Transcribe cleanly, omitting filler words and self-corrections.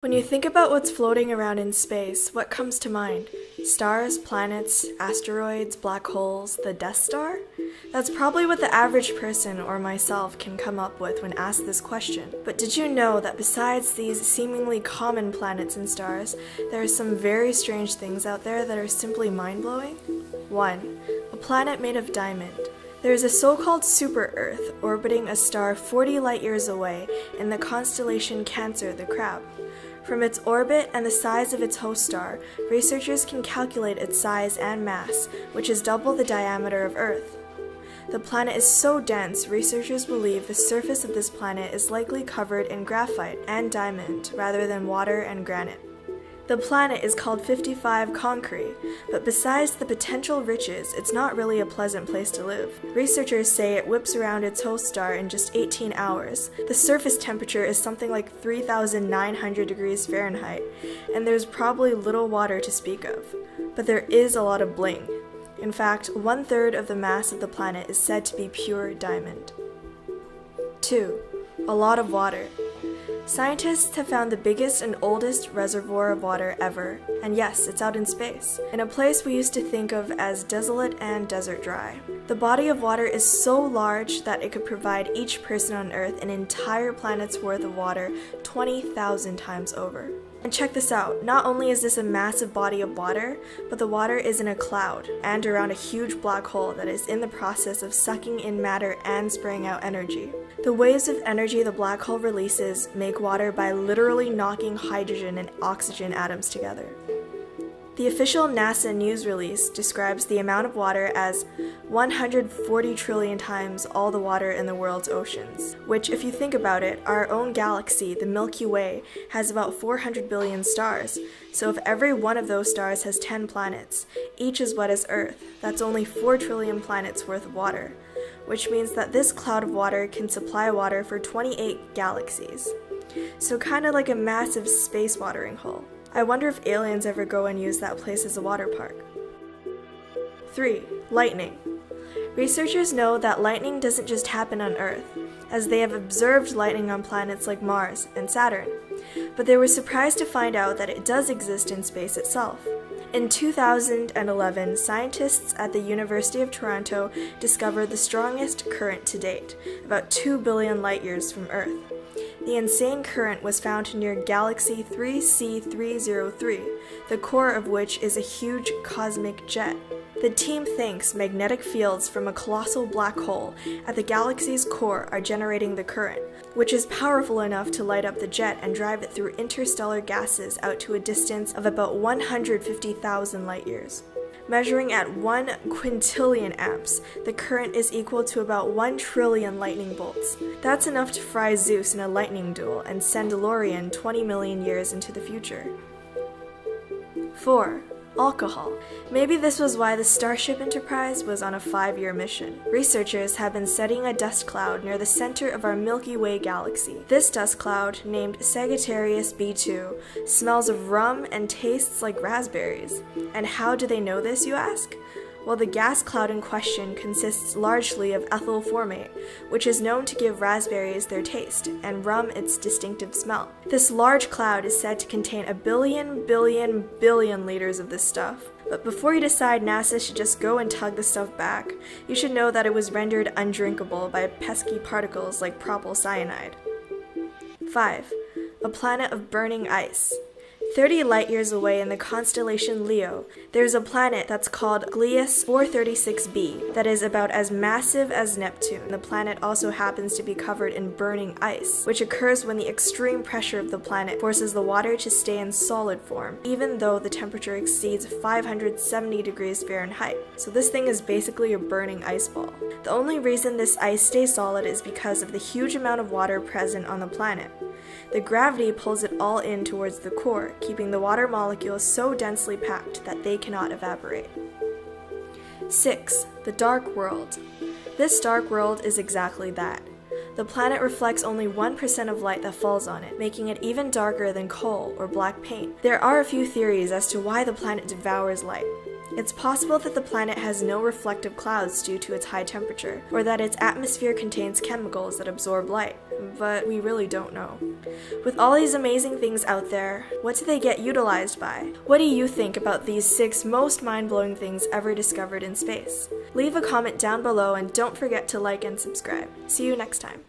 When you think about what's floating around in space, what comes to mind? Stars, planets, asteroids, black holes, the Death Star? That's probably what the average person or myself can come up with when asked this question. But did you know that besides these seemingly common planets and stars, there are some very strange things out there that are simply mind-blowing? 1. A planet made of diamond. There is a so-called super-Earth orbiting a star 40 light-years away in the constellation Cancer the Crab. From its orbit and the size of its host star, researchers can calculate its size and mass, which is double the diameter of Earth. The planet is so dense, researchers believe the surface of this planet is likely covered in graphite and diamond rather than water and granite. The planet is called 55 Concrete, but besides the potential riches, it's not really a pleasant place to live. Researchers say it whips around its host star in just 18 hours. The surface temperature is something like 3,900 degrees Fahrenheit, and there's probably little water to speak of. But there is a lot of bling. In fact, 1/3 of the mass of the planet is said to be pure diamond. 2. A lot of water. Scientists have found the biggest and oldest reservoir of water ever, and yes, it's out in space, in a place we used to think of as desolate and desert dry. The body of water is so large that it could provide each person on Earth an entire planet's worth of water 20,000 times over. And check this out, not only is this a massive body of water, but the water is in a cloud and around a huge black hole that is in the process of sucking in matter and spraying out energy. The waves of energy the black hole releases make water by literally knocking hydrogen and oxygen atoms together. The official NASA news release describes the amount of water as 140 trillion times all the water in the world's oceans, which, if you think about it, our own galaxy, the Milky Way, has about 400 billion stars. So if every one of those stars has 10 planets, each as wet as Earth, that's only 4 trillion planets worth of water, which means that this cloud of water can supply water for 28 galaxies. So kinda like a massive space watering hole. I wonder if aliens ever go and use that place as a water park. 3. Lightning. Researchers know that lightning doesn't just happen on Earth, as they have observed lightning on planets like Mars and Saturn, but they were surprised to find out that it does exist in space itself. In 2011, scientists at the University of Toronto discovered the strongest current to date, about 2 billion light-years from Earth. The insane current was found near galaxy 3C303, the core of which is a huge cosmic jet. The team thinks magnetic fields from a colossal black hole at the galaxy's core are generating the current, which is powerful enough to light up the jet and drive it through interstellar gases out to a distance of about 150,000 light-years. Measuring at 1 quintillion amps, the current is equal to about 1 trillion lightning bolts. That's enough to fry Zeus in a lightning duel and send DeLorean 20 million years into the future. 4. Alcohol. Maybe this was why the Starship Enterprise was on a 5-year mission. Researchers have been studying a dust cloud near the center of our Milky Way galaxy. This dust cloud, named Sagittarius B2, smells of rum and tastes like raspberries. And how do they know this, you ask? Well, the gas cloud in question consists largely of ethyl formate, which is known to give raspberries their taste, and rum its distinctive smell. This large cloud is said to contain a billion liters of this stuff. But before you decide NASA should just go and tug the stuff back, you should know that it was rendered undrinkable by pesky particles like propyl cyanide. 5. A planet of burning ice. 30 light-years away in the constellation Leo, there's a planet that's called Gliese 436b that is about as massive as Neptune. The planet also happens to be covered in burning ice, which occurs when the extreme pressure of the planet forces the water to stay in solid form, even though the temperature exceeds 570 degrees Fahrenheit. So this thing is basically a burning ice ball. The only reason this ice stays solid is because of the huge amount of water present on the planet. The gravity pulls it all in towards the core, keeping the water molecules so densely packed that they cannot evaporate. 6. The dark world. This dark world is exactly that. The planet reflects only 1% of light that falls on it, making it even darker than coal or black paint. There are a few theories as to why the planet devours light. It's possible that the planet has no reflective clouds due to its high temperature, or that its atmosphere contains chemicals that absorb light. but we really don't know. With all these amazing things out there, what do they get utilized by? What do you think about these 6 most mind-blowing things ever discovered in space? Leave a comment down below and don't forget to like and subscribe. See you next time.